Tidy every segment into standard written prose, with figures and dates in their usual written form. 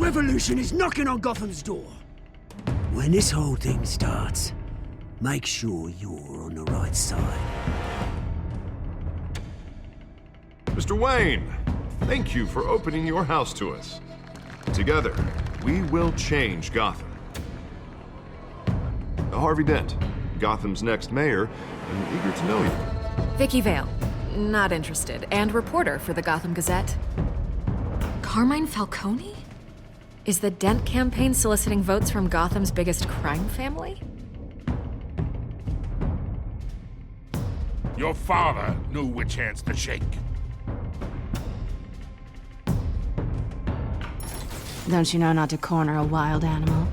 revolution is knocking on Gotham's door. When this whole thing starts, make sure you're on the right side. Mr. Wayne, thank you for opening your house to us. Together, we will change Gotham. Harvey Dent, Gotham's next mayor, and eager to know you. Vicky Vale, not interested, and reporter for the Gotham Gazette. Carmine Falcone? Is the Dent campaign soliciting votes from Gotham's biggest crime family? Your father knew which hands to shake. Don't you know not to corner a wild animal?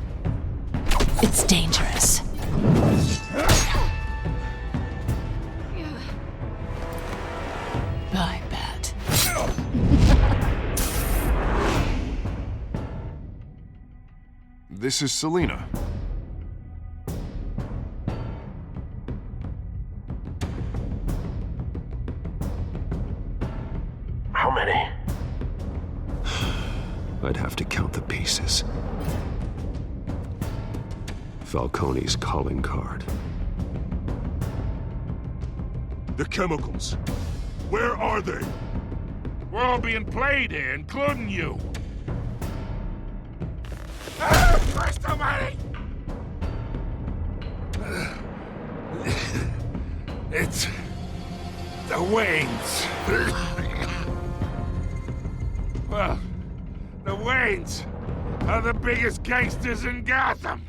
It's dangerous. I bet. This is Selina. How many? I'd have to count the pieces. Falcone's calling card. The chemicals. Where are they? We're all being played here, including you. Christ almighty! It's the Waynes. Well, the Waynes are the biggest gangsters in Gotham.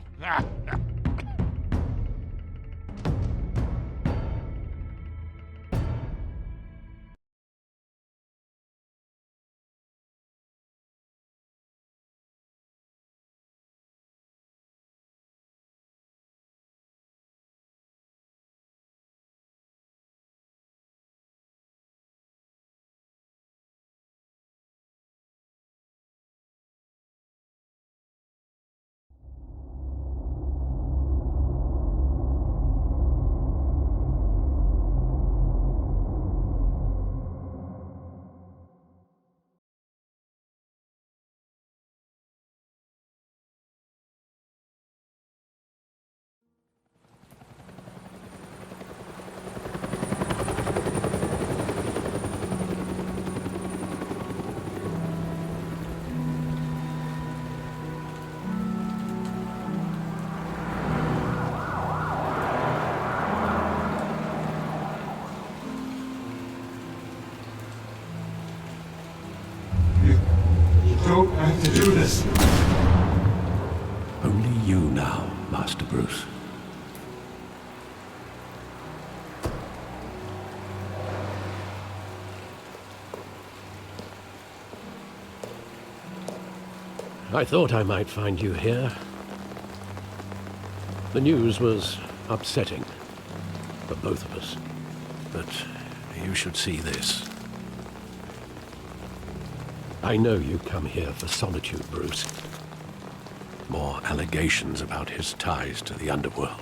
Don't have to do this. Only you now, Master Bruce. I thought I might find you here. The news was upsetting for both of us. But you should see this. I know you come here for solitude, Bruce. More allegations about his ties to the underworld.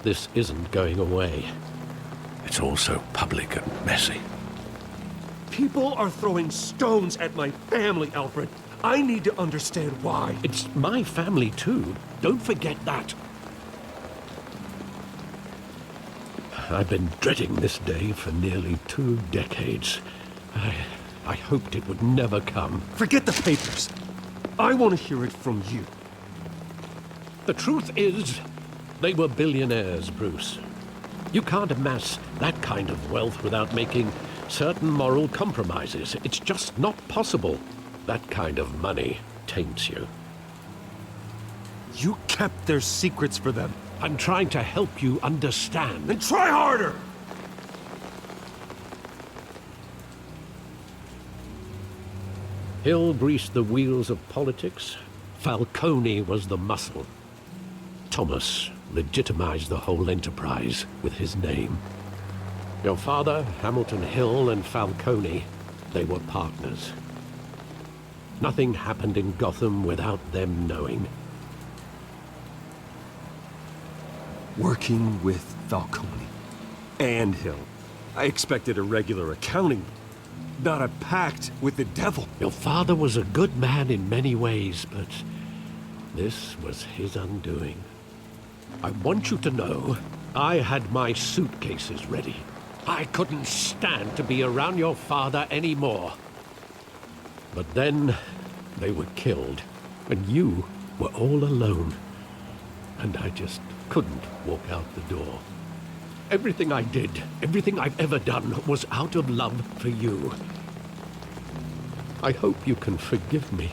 This isn't going away. It's all so public and messy. People are throwing stones at my family, Alfred. I need to understand why. It's my family, too. Don't forget that. I've been dreading this day for nearly 2 decades. I hoped it would never come. Forget the papers. I want to hear it from you. The truth is, they were billionaires, Bruce. You can't amass that kind of wealth without making certain moral compromises. It's just not possible. That kind of money taints you. You kept their secrets for them. I'm trying to help you understand. Then try harder! Hill greased the wheels of politics. Falcone was the muscle. Thomas legitimized the whole enterprise with his name. Your father, Hamilton Hill, and Falcone, they were partners. Nothing happened in Gotham without them knowing. Working with Falcone and Hill. I expected a regular accounting. not a pact with the devil. Your father was a good man in many ways, but this was his undoing. I want you to know, I had my suitcases ready. I couldn't stand to be around your father anymore. But then, they were killed, and you were all alone. And I just couldn't walk out the door. Everything I did, everything I've ever done, was out of love for you. I hope you can forgive me.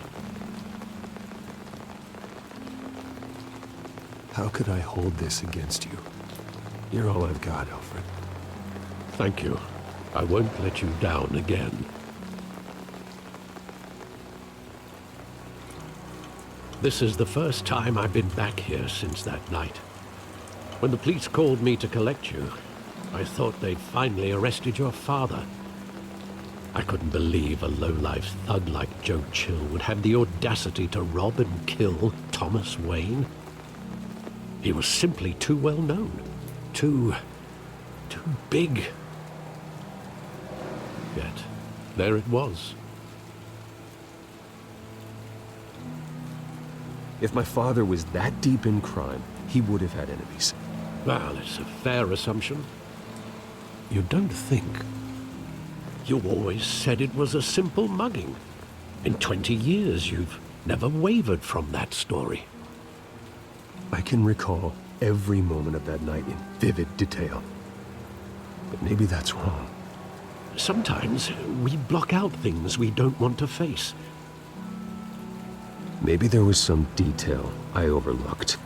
How could I hold this against you? You're all I've got, Alfred. Thank you. I won't let you down again. This is the first time I've been back here since that night. When the police called me to collect you, I thought they'd finally arrested your father. I couldn't believe a low-life thug like Joe Chill would have the audacity to rob and kill Thomas Wayne. He was simply too well known. Too big. Yet, there it was. If my father was that deep in crime, he would have had enemies. Well, it's a fair assumption. You don't think. You always said it was a simple mugging. In 20 years, you've never wavered from that story. I can recall every moment of that night in vivid detail. But maybe that's wrong. Sometimes we block out things we don't want to face. Maybe there was some detail I overlooked.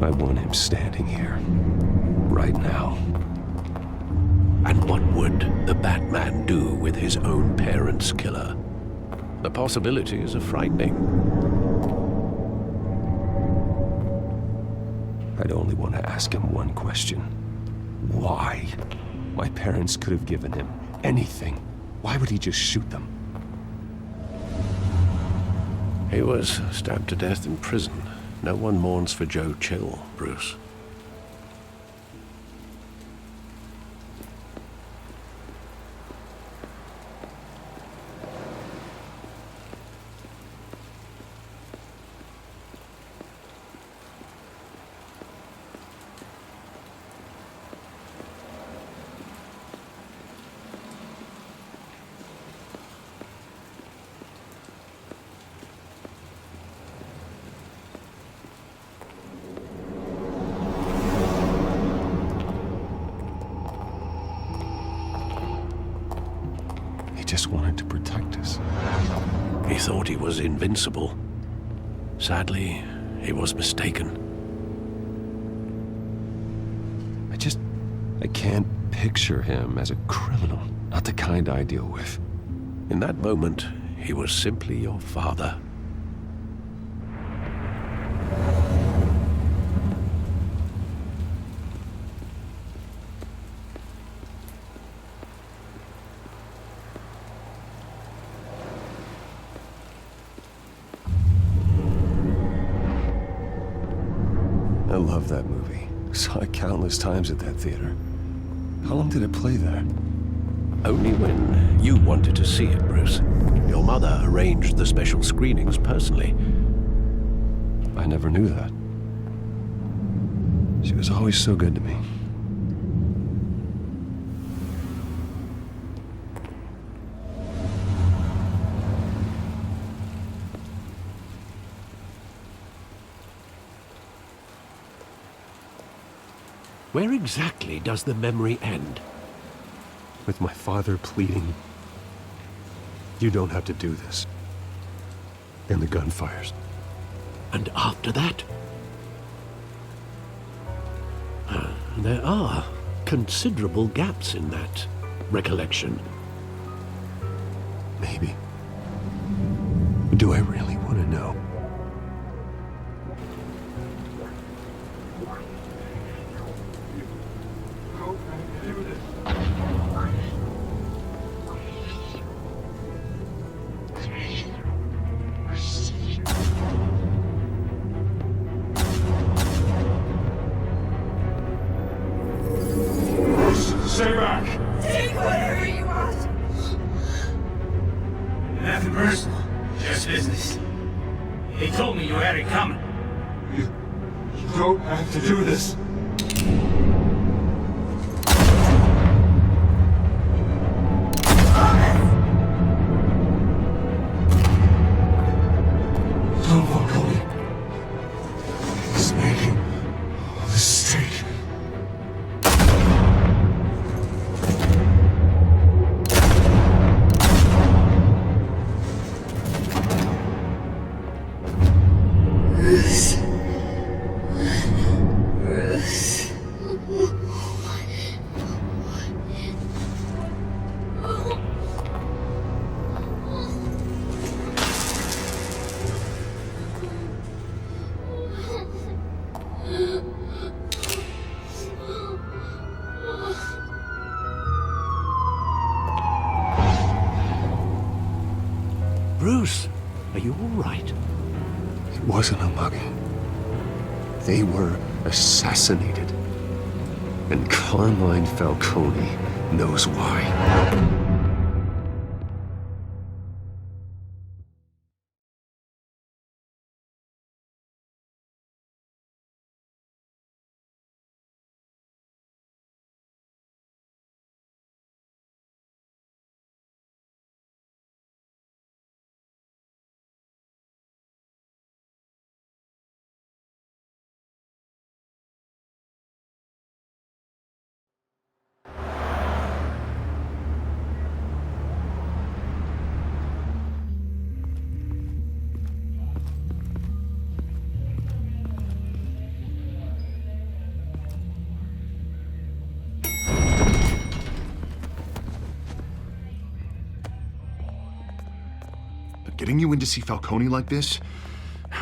I want him standing here, right now. And what would the Batman do with his own parents' killer? The possibilities are frightening. I'd only want to ask him one question. Why? My parents could have given him anything. Why would he just shoot them? He was stabbed to death in prison. No one mourns for Joe Chill, Bruce. Just wanted to protect us. He thought he was invincible. Sadly, he was mistaken. I can't picture him as a criminal. Not the kind I deal with. In that moment, he was simply your father. I love that movie. Saw it countless times at that theater. How long did it play there? Only when you wanted to see it, Bruce. Your mother arranged the special screenings personally. I never knew that. She was always so good to me. Where exactly does the memory end? With my father pleading, "You don't have to do this." And the gun fires. And after that? There are considerable gaps in that recollection. Maybe. Do I really want to know? personal, just business. He told me you had it coming. You don't have to do this. Don't walk away. He's making a mistake. Bruce, are you all right? It wasn't a mugging. They were assassinated. And Carmine Falcone knows why. But getting you in to see Falcone like this,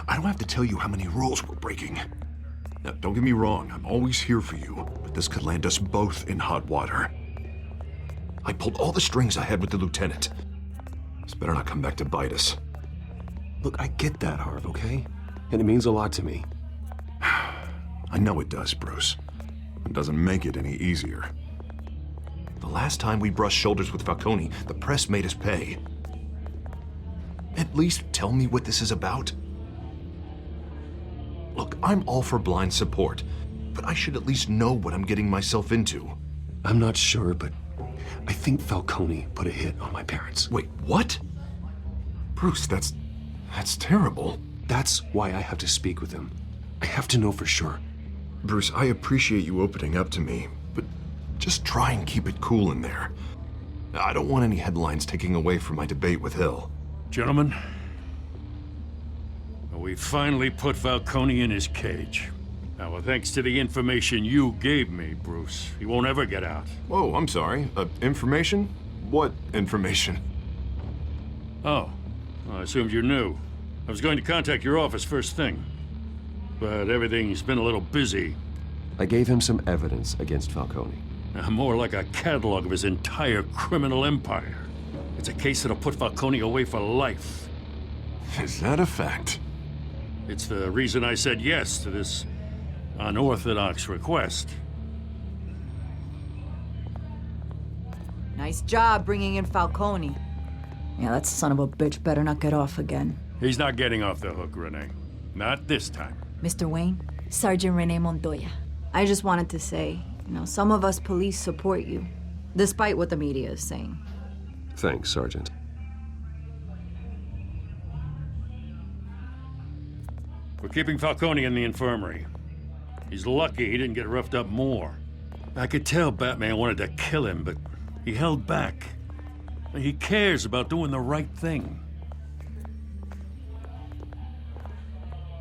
I don't have to tell you how many rules we're breaking. Now, don't get me wrong, I'm always here for you, but this could land us both in hot water. I pulled all the strings I had with the lieutenant. This better not come back to bite us. Look, I get that, Harv, okay? And it means a lot to me. I know it does, Bruce. It doesn't make it any easier. The last time we brushed shoulders with Falcone, the press made us pay. At least tell me what this is about. Look, I'm all for blind support, but I should at least know what I'm getting myself into. I'm not sure, but I think Falcone put a hit on my parents. Wait, what? Bruce, that's terrible. That's why I have to speak with him. I have to know for sure. Bruce, I appreciate you opening up to me, but just try and keep it cool in there. I don't want any headlines taking away from my debate with Hill. Gentlemen, we finally put Falcone in his cage. Now, well, thanks to the information you gave me, Bruce, he won't ever get out. Whoa, I'm sorry. Information? What information? Oh, well, I assumed you knew. I was going to contact your office first thing, but everything's been a little busy. I gave him some evidence against Falcone. More like a catalog of his entire criminal empire. It's a case that'll put Falcone away for life. Is that a fact? It's the reason I said yes to this unorthodox request. Nice job bringing in Falcone. Yeah, that son of a bitch better not get off again. He's not getting off the hook, Renee. Not this time. Mr. Wayne, Sergeant Renee Montoya. I just wanted to say, some of us police support you, despite what the media is saying. Thanks, Sergeant. We're keeping Falcone in the infirmary. He's lucky he didn't get roughed up more. I could tell BatMan wanted to kill him, but he held back. He cares about doing the right thing.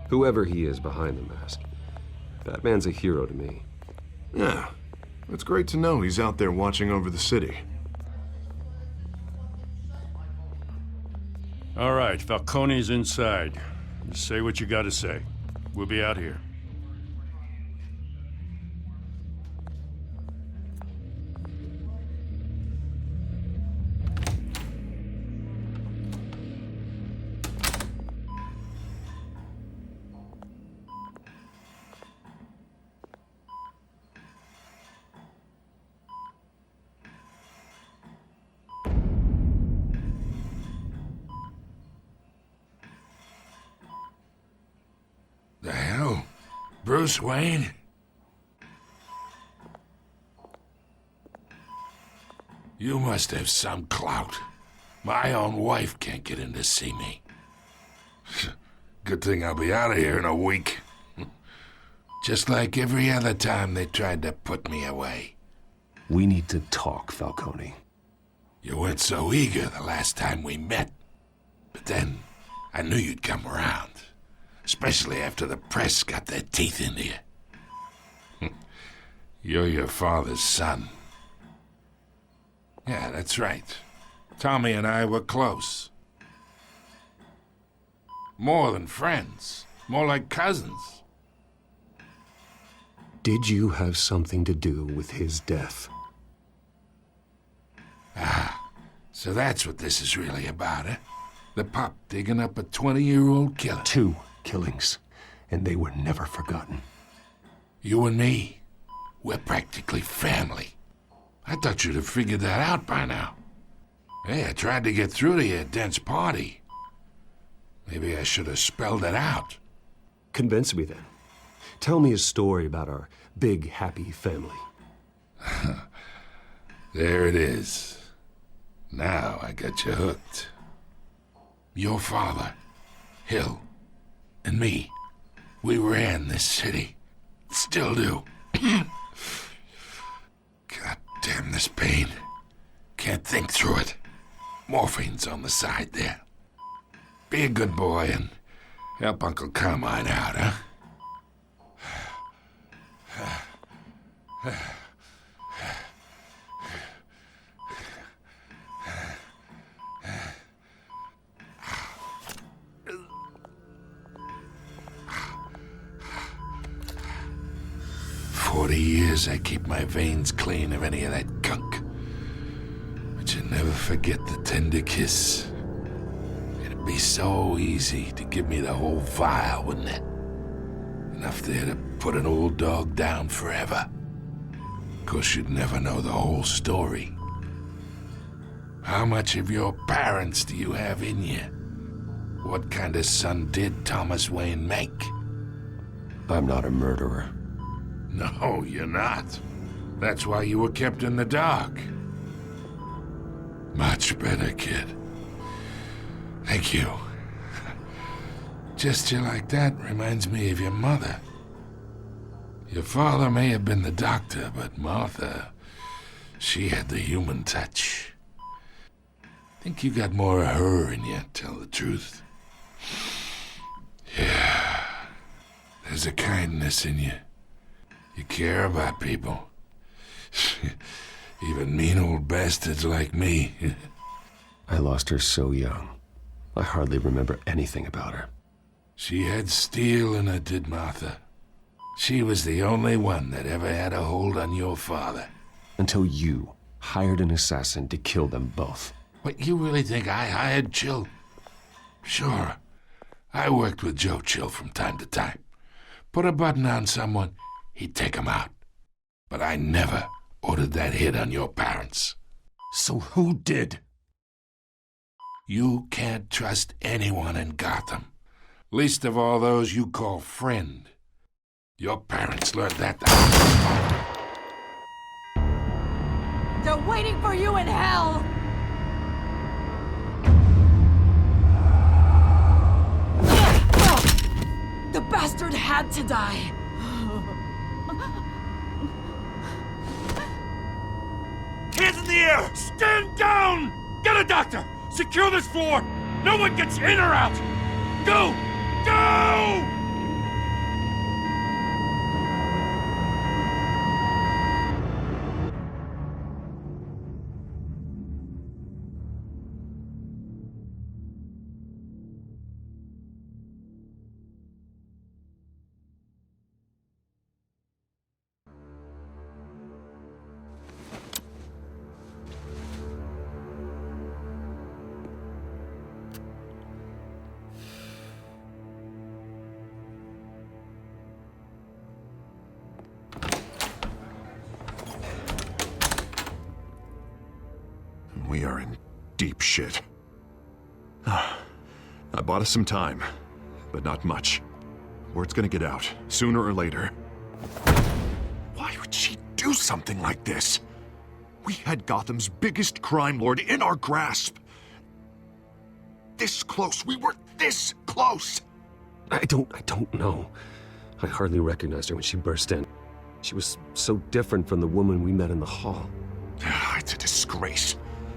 Whoever he is behind the mask, Batman's a hero to me. Yeah, it's great to know he's out there watching over the city. All right, Falcone's inside. Just say what you gotta say. We'll be out here. Bruce Wayne? You must have some clout. My own wife can't get in to see me. Good thing I'll be out of here in a week. Just like every other time they tried to put me away. We need to talk, Falcone. You weren't so eager the last time we met. But then, I knew you'd come around. Especially after the press got their teeth into you. You're your father's son. Yeah, that's right. Tommy and I were close. More than friends. More like cousins. Did you have something to do with his death? So that's what this is really about, eh? The pup digging up a 20-year-old killer. 2 killings, and they were never forgotten. You and me, we're practically family. I thought you'd have figured that out by now. Hey, I tried to get through to your dense party. Maybe I should have spelled it out. Convince me then. Tell me a story about our big, happy family. There it is. Now I got you hooked. Your father, Hill, and me, we ran this city. Still do. God damn this pain. Can't think through it. Morphine's on the side there. Be a good boy and help Uncle Carmine out, huh? 40 years I keep my veins clean of any of that gunk. But you never forget the tender kiss. It'd be so easy to give me the whole vial, wouldn't it? Enough there to put an old dog down forever. Of course, you'd never know the whole story. How much of your parents do you have in you? What kind of son did Thomas Wayne make? I'm not a murderer. No, you're not. That's why you were kept in the dark. Much better, kid. Thank you. Gesture like that reminds me of your mother. Your father may have been the doctor, but Martha, she had the human touch. Think you got more of her in you, tell the truth. Yeah. There's a kindness in you. You care about people. Even mean old bastards like me. I lost her so young. I hardly remember anything about her. She had steel in her, did Martha. She was the only one that ever had a hold on your father. Until you hired an assassin to kill them both. What, you really think I hired Chill? Sure. I worked with Joe Chill from time to time. Put a button on someone, he'd take him out. But I never ordered that hit on your parents. So who did? You can't trust anyone in Gotham. Least of all those you call friend. Your parents learned that. They're waiting for you in hell! The bastard had to die. Hands in the air! Stand down! Get a doctor! Secure this floor! No one gets in or out! Go! Go! We are in deep shit. I bought us some time, but not much. Word's gonna get out, sooner or later. Why would she do something like this? We had Gotham's biggest crime lord in our grasp. This close. We were this close. I don't know. I hardly recognized her when she burst in. She was so different from the woman we met in the hall. It's a disgrace.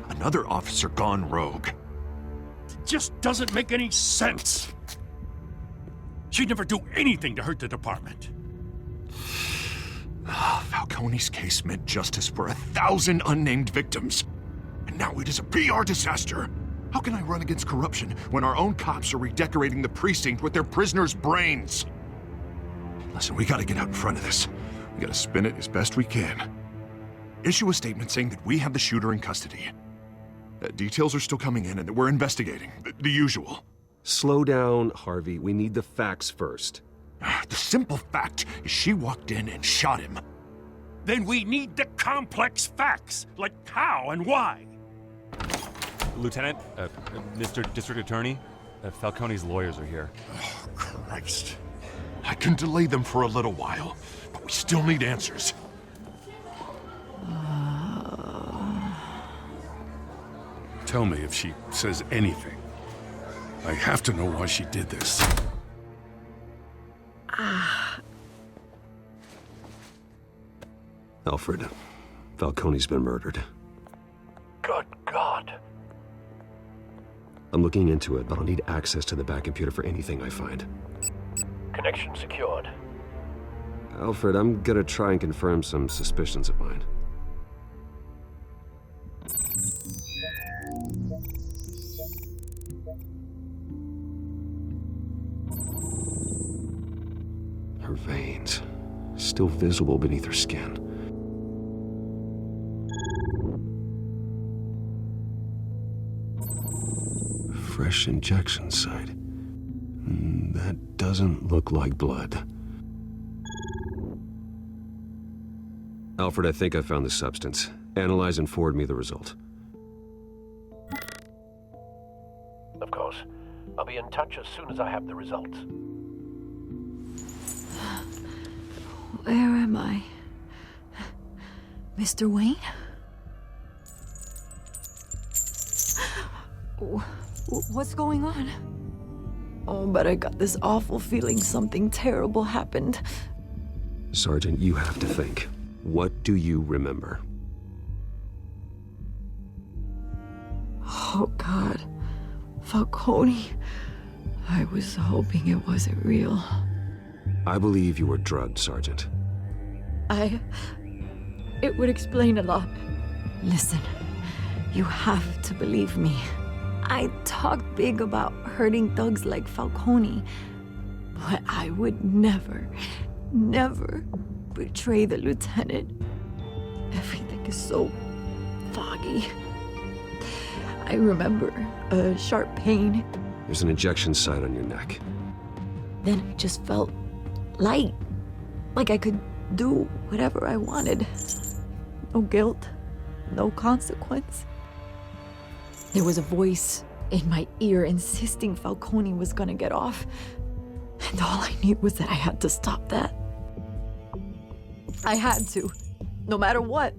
Another officer gone rogue. It just doesn't make any sense. She'd never do anything to hurt the department. Falcone's case meant justice for 1,000 unnamed victims. And now it is a PR disaster. How can I run against corruption when our own cops are redecorating the precinct with their prisoners' brains? Listen, we gotta get out in front of this. We gotta spin it as best we can. Issue a statement saying that we have the shooter in custody. Details are still coming in and that we're investigating. The usual. Slow down, Harvey. We need the facts first. The simple fact is she walked in and shot him. Then we need the complex facts, like how and why. Lieutenant, Mr. District Attorney, Falcone's lawyers are here. Oh, Christ. I can delay them for a little while, but we still need answers. Tell me if she says anything. I have to know why she did this. Alfred, Falcone's been murdered. Good God. I'm looking into it, but I'll need access to the back computer for anything I find. Connection secured. Alfred, I'm gonna try and confirm some suspicions of mine. Her veins, still visible beneath her skin. Fresh injection site. That doesn't look like blood. Alfred, I think I found the substance. Analyze and forward me the result. Of course. I'll be in touch as soon as I have the results. Where am I? Mr. Wayne? What's going on? Oh, but I got this awful feeling something terrible happened. Sergeant, you have to think. What do you remember? Oh, God. Falcone. I was hoping it wasn't real. I believe you were drugged, Sergeant. It would explain a lot. Listen, you have to believe me. I talked big about hurting thugs like Falcone, but I would never betray the lieutenant. Everything is so foggy. I remember a sharp pain. There's an injection site on your neck. Then I just felt light, like I could do whatever I wanted. No guilt, no consequence. There was a voice in my ear insisting Falcone was gonna get off. And all I knew was that I had to stop that. I had to, no matter what.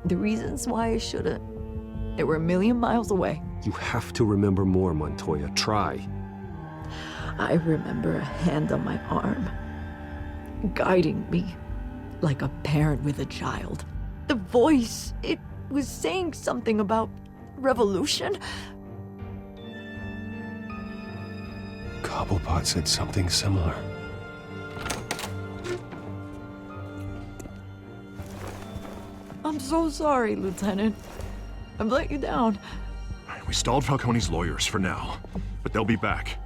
The reasons why I shouldn't, they were a million miles away. You have to remember more, Montoya. Try. I remember a hand on my arm, guiding me like a parent with a child. The voice, it was saying something about revolution. Cobblepot said something similar. I'm so sorry, Lieutenant. I've let you down. We stalled Falcone's lawyers for now, but they'll be back.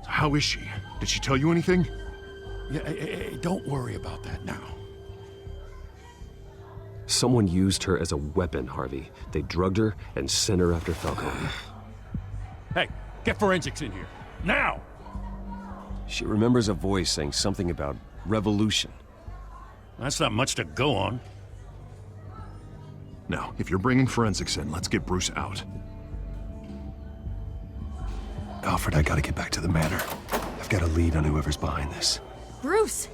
So how is she? Did she tell you anything? Yeah, hey, don't worry about that now. Someone used her as a weapon, Harvey. They drugged her and sent her after Falcone. Hey, get forensics in here. Now! She remembers a voice saying something about revolution. That's not much to go on. Now, if you're bringing forensics in, let's get Bruce out. Alfred, I gotta get back to the manor. I've got a lead on whoever's behind this. Bruce!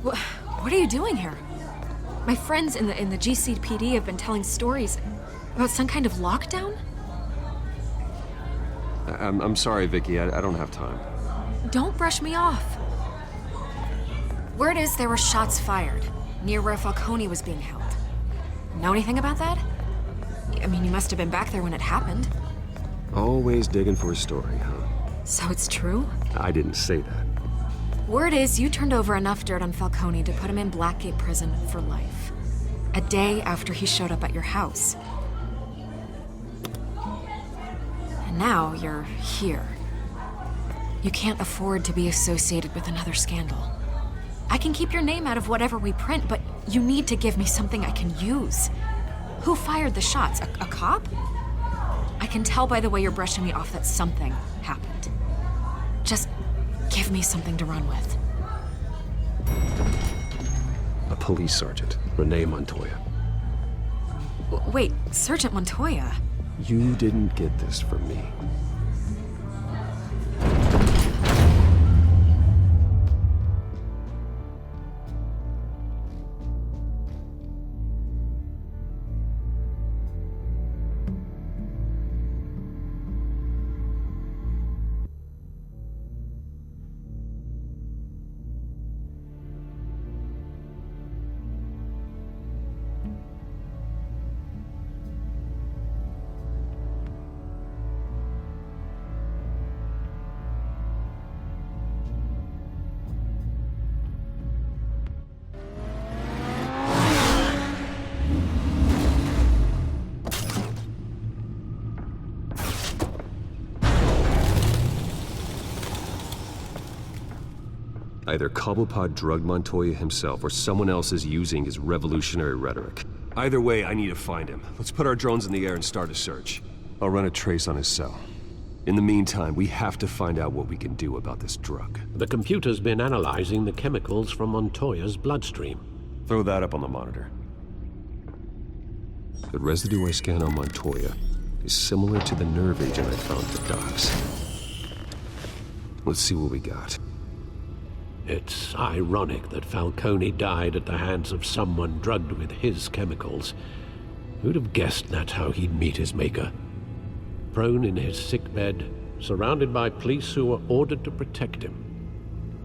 What are you doing here? My friends in the GCPD have been telling stories about some kind of lockdown? I'm sorry, Vicky. I don't have time. Don't brush me off. Word is there were shots fired near where Falcone was being held. Know anything about that? I mean, you must have been back there when it happened. Always digging for a story, huh? So it's true? I didn't say that. Word is you turned over enough dirt on Falcone to put him in Blackgate Prison for life. A day after he showed up at your house. And now you're here. You can't afford to be associated with another scandal. I can keep your name out of whatever we print, but you need to give me something I can use. Who fired the shots? A cop? I can tell by the way you're brushing me off that something happened. Just give me something to run with. A police sergeant, Renee Montoya. Wait, Sergeant Montoya? You didn't get this from me. Either Cobblepot drugged Montoya himself or someone else is using his revolutionary rhetoric. Either way, I need to find him. Let's put our drones in the air and start a search. I'll run a trace on his cell. In the meantime, we have to find out what we can do about this drug. The computer's been analyzing the chemicals from Montoya's bloodstream. Throw that up on the monitor. The residue I scan on Montoya is similar to the nerve agent I found at the docks. Let's see what we got. It's ironic that Falcone died at the hands of someone drugged with his chemicals. Who'd have guessed that's how he'd meet his maker? Prone in his sickbed, surrounded by police who were ordered to protect him.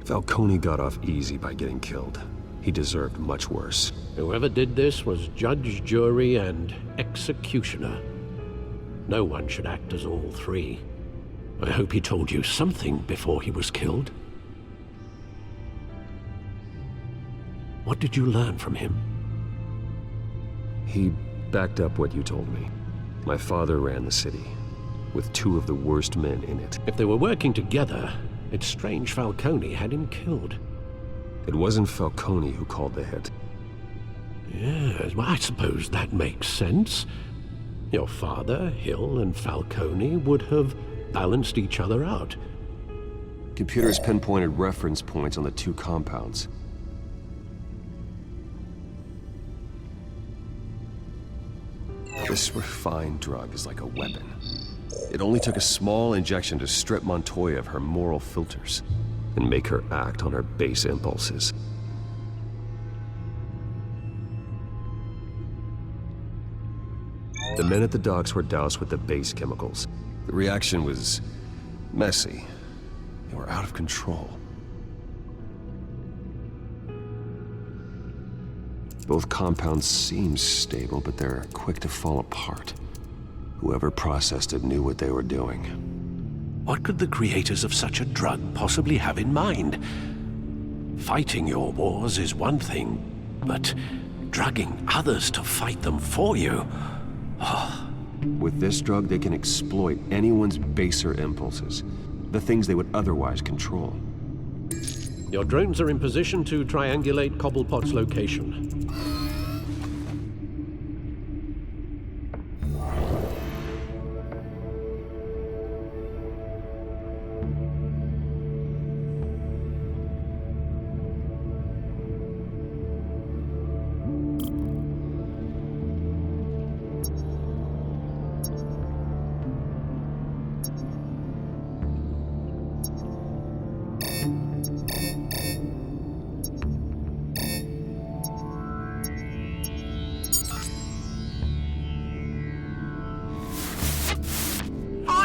Falcone got off easy by getting killed. He deserved much worse. Whoever did this was judge, jury, and executioner. No one should act as all three. I hope he told you something before he was killed. What did you learn from him? He backed up what you told me. My father ran the city, with two of the worst men in it. If they were working together, it's strange Falcone had him killed. It wasn't Falcone who called the hit. Yes, well, I suppose that makes sense. Your father, Hill, and Falcone would have balanced each other out. Computers pinpointed reference points on the two compounds. This refined drug is like a weapon. It only took a small injection to strip Montoya of her moral filters and make her act on her base impulses. The men at the docks were doused with the base chemicals. The reaction was messy. They were out of control. Both compounds seem stable, but they're quick to fall apart. Whoever processed it knew what they were doing. What could the creators of such a drug possibly have in mind? Fighting your wars is one thing, but drugging others to fight them for you? Oh. With this drug, they can exploit anyone's baser impulses, the things they would otherwise control. Your drones are in position to triangulate Cobblepot's location.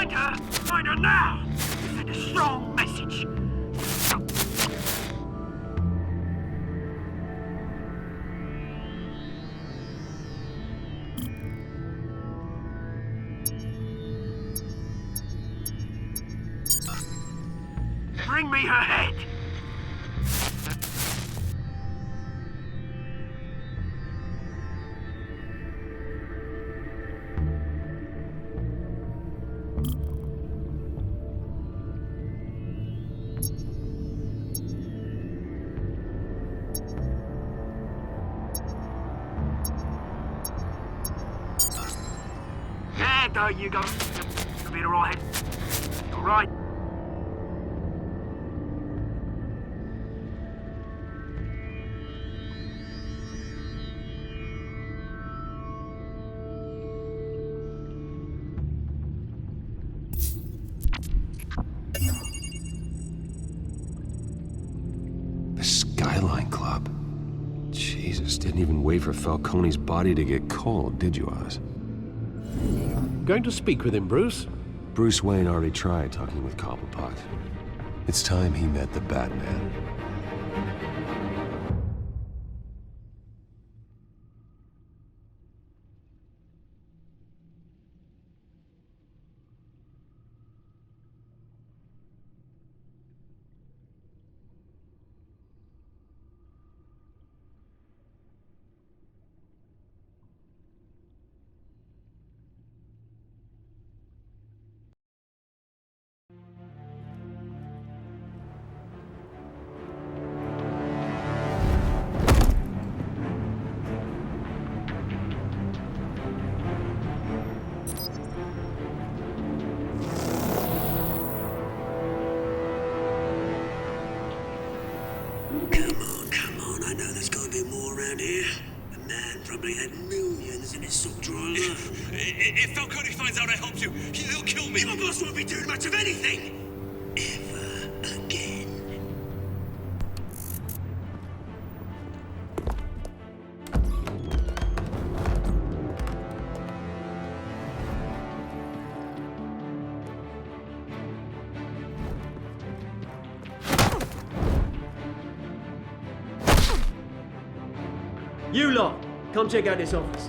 Find her! Find her now! Send a strong message. Bring me her head! There you go. You'll be alright. Alright. The Skyline Club. Jesus, didn't even wait for Falcone's body to get cold, did you, Oz? Going to speak with him, Bruce? Bruce Wayne already tried talking with Cobblepot. It's time he met the BatMan. Come on, I know there's gotta be more around here. The man probably had millions in his soul drawer. If Falcone finds out I helped you, he'll kill me. Your boss won't be doing much of anything! Ever again. You lot, come check out this office.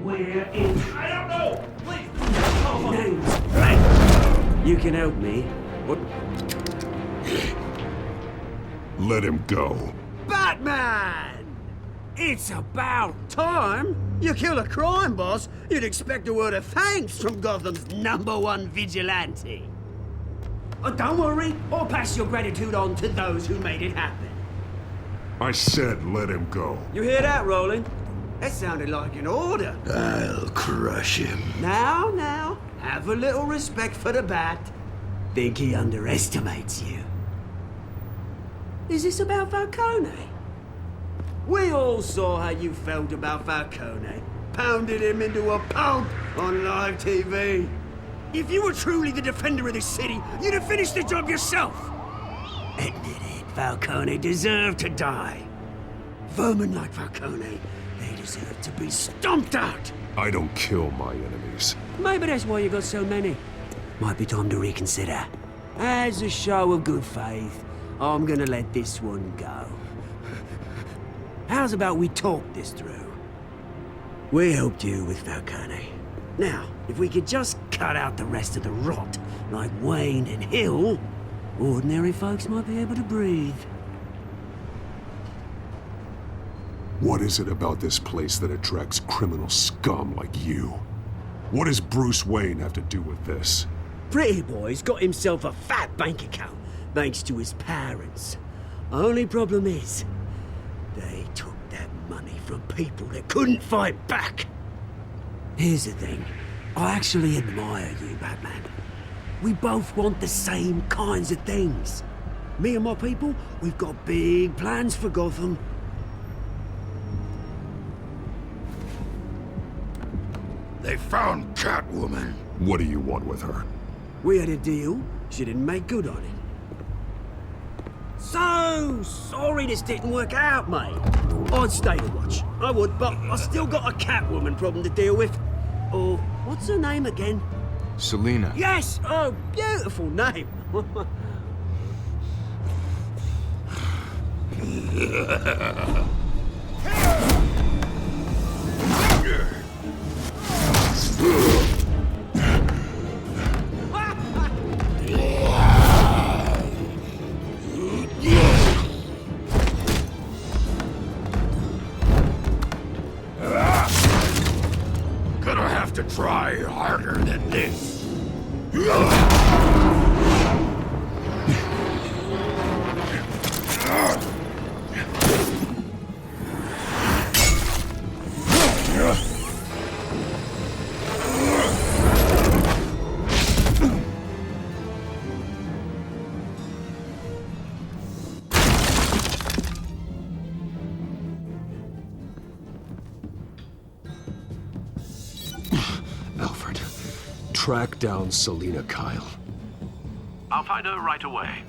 Where is... I don't know! Please! Names. Right. You can help me. What? Let him go. BatMan! It's about time. You kill a crime boss, you'd expect a word of thanks from Gotham's #1 vigilante. Oh, don't worry, I'll pass your gratitude on to those who made it happen. I said let him go. You hear that, Roland? That sounded like an order. I'll crush him. Now, have a little respect for the Bat. Think he underestimates you. Is this about Falcone? We all saw how you felt about Falcone. Pounded him into a pulp on live TV. If you were truly the defender of this city, you'd have finished the job yourself. Admit it, Falcone deserved to die. Vermin like Falcone, they deserve to be stomped out. I don't kill my enemies. Maybe that's why you got so many. Might be time to reconsider. As a show of good faith, I'm gonna let this one go. How's about we talk this through? We helped you with Falcone. Now, if we could just cut out the rest of the rot, like Wayne and Hill, ordinary folks might be able to breathe. What is it about this place that attracts criminal scum like you? What does Bruce Wayne have to do with this? Pretty Boy's got himself a fat bank account, thanks to his parents. Only problem is, they took that money from people that couldn't fight back. Here's the thing. I actually admire you, BatMan. We both want the same kinds of things. Me and my people, we've got big plans for Gotham. They found Catwoman. What do you want with her? We had a deal. She didn't make good on it. So sorry this didn't work out, mate. I'd stay to watch. I would, but I still got a Catwoman problem to deal with. Oh, what's her name again? Selina. Yes! Oh, beautiful name. Gonna have to try harder than this. Alfred, track down Selina Kyle. I'll find her right away.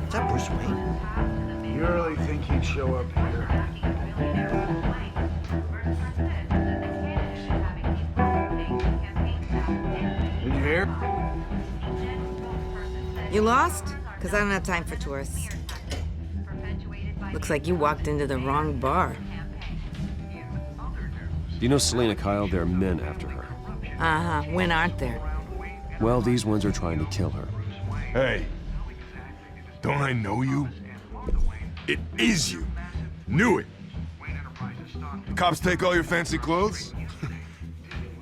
Is that Bruce Wayne? You really think he'd show up here? Did you hear? You lost? Because I don't have time for tourists. Looks like you walked into the wrong bar. You know Selina Kyle? There are men after her. Uh-huh. When aren't there? Well, these ones are trying to kill her. Hey, don't I know you? It is you. Knew it. The cops take all your fancy clothes?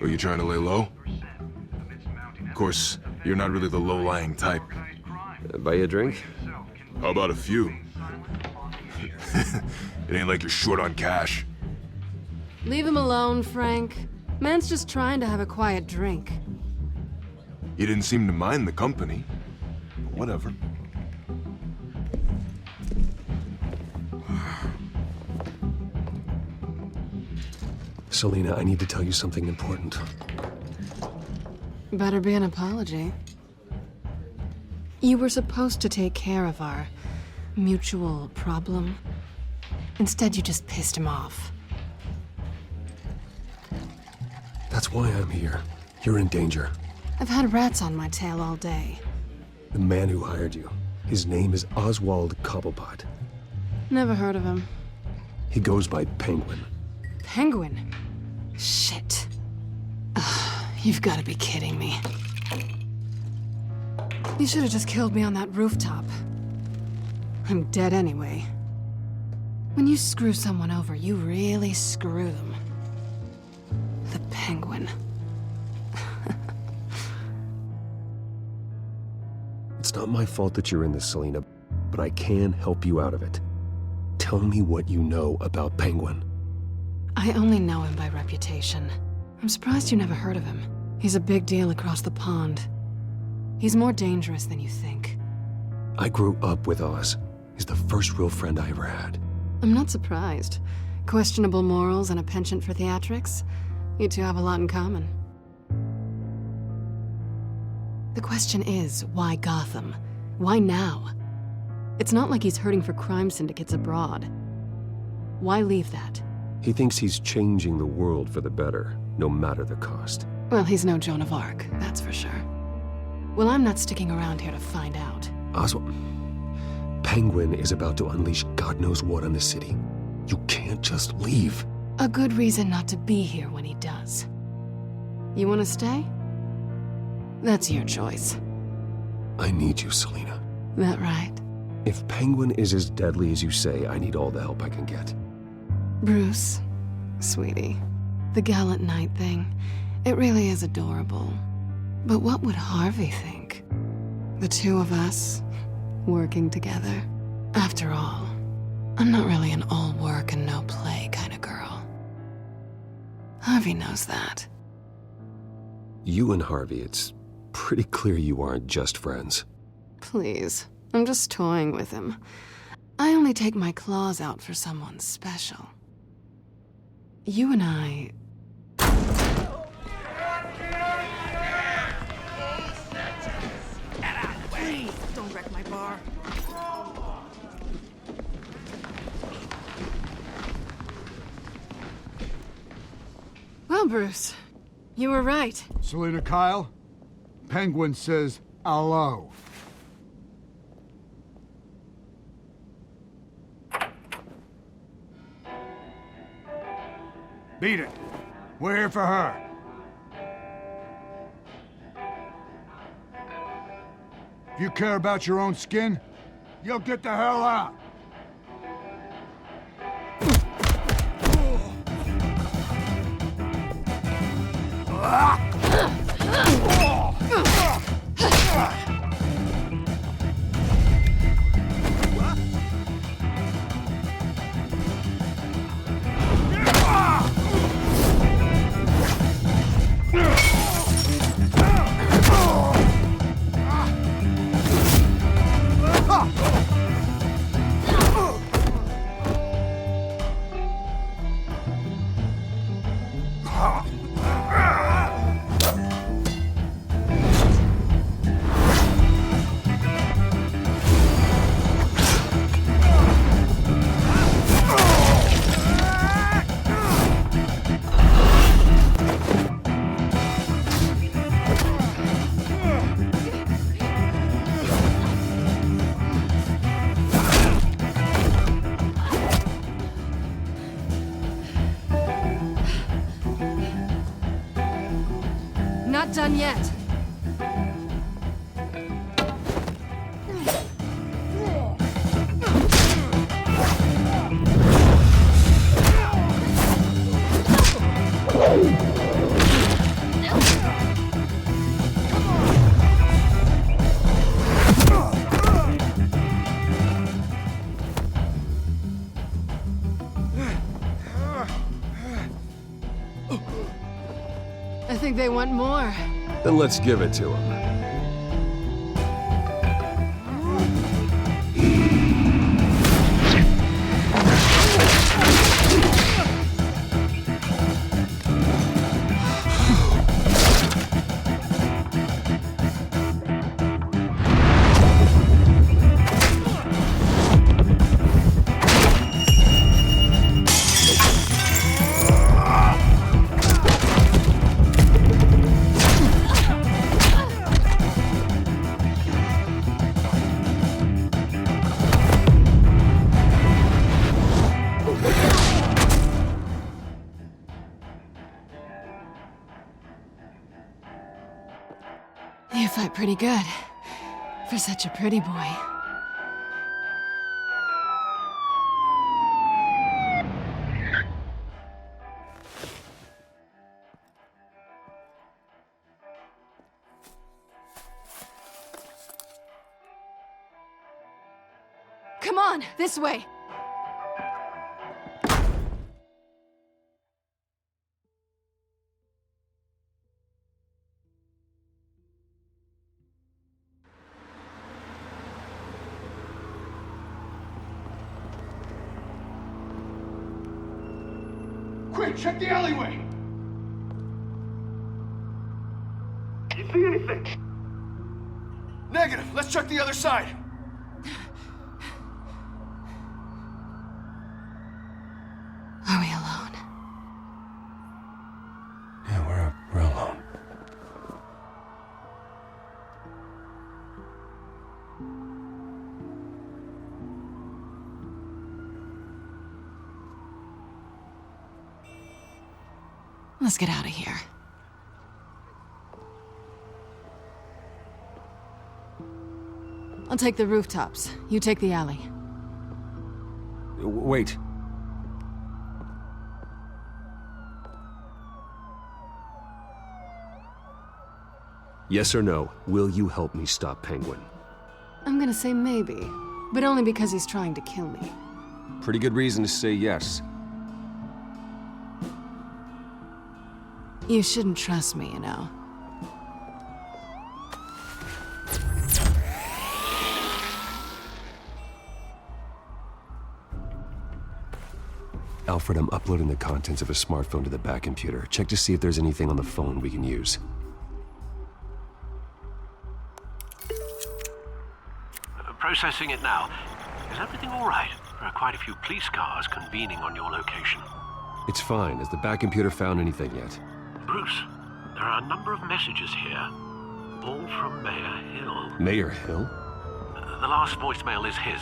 Are you trying to lay low? Of course, you're not really the low-lying type. Buy you a drink? How about a few? It ain't like you're short on cash. Leave him alone, Frank. Man's just trying to have a quiet drink. You didn't seem to mind the company. But whatever. Selina, I need to tell you something important. Better be an apology. You were supposed to take care of our mutual problem. Instead, you just pissed him off. That's why I'm here. You're in danger. I've had rats on my tail all day. The man who hired you, his name is Oswald Cobblepot. Never heard of him. He goes by Penguin. Penguin? Shit. Ugh, you've got to be kidding me. You should have just killed me on that rooftop. I'm dead anyway. When you screw someone over, you really screw them. The Penguin. It's not my fault that you're in this, Selina, but I can help you out of it. Tell me what you know about Penguin. I only know him by reputation. I'm surprised you never heard of him. He's a big deal across the pond. He's more dangerous than you think. I grew up with Oz. He's the first real friend I ever had. I'm not surprised. Questionable morals and a penchant for theatrics. You two have a lot in common. The question is, why Gotham? Why now? It's not like he's hurting for crime syndicates abroad. Why leave that? He thinks he's changing the world for the better, no matter the cost. Well, he's no Joan of Arc, that's for sure. Well, I'm not sticking around here to find out. Oswald, Penguin is about to unleash God knows what on the city. You can't just leave. A good reason not to be here when he does. You want to stay? That's your choice. I need you, Selina. That right? If Penguin is as deadly as you say, I need all the help I can get. Bruce, sweetie, the gallant knight thing, it really is adorable. But what would Harvey think? The two of us, working together. After all, I'm not really an all work and no play kind of girl. Harvey knows that. You and Harvey, it's pretty clear you aren't just friends. Please, I'm just toying with him. I only take my claws out for someone special. You and I... Please, don't wreck my bar. Well, Bruce, you were right. Selina Kyle, Penguin says hello. Beat it. We're here for her. If you care about your own skin, you'll get the hell out. Not done yet. I think they want more. Then let's give it to him. You fight pretty good. For such a pretty boy. Come on, this way. Quick, check the alleyway! You see anything? Negative. Let's check the other side. Are we alone? Yeah, we're alone. Let's get out of here. I'll take the rooftops. You take the alley. Wait. Yes or no, will you help me stop Penguin? I'm gonna say maybe, but only because he's trying to kill me. Pretty good reason to say yes. You shouldn't trust me, you know. Alfred, I'm uploading the contents of a smartphone to the back computer. Check to see if there's anything on the phone we can use. Processing it now. Is everything all right? There are quite a few police cars convening on your location. It's fine. Has the back computer found anything yet? Bruce, there are a number of messages here, all from Mayor Hill. Mayor Hill? The last voicemail is his.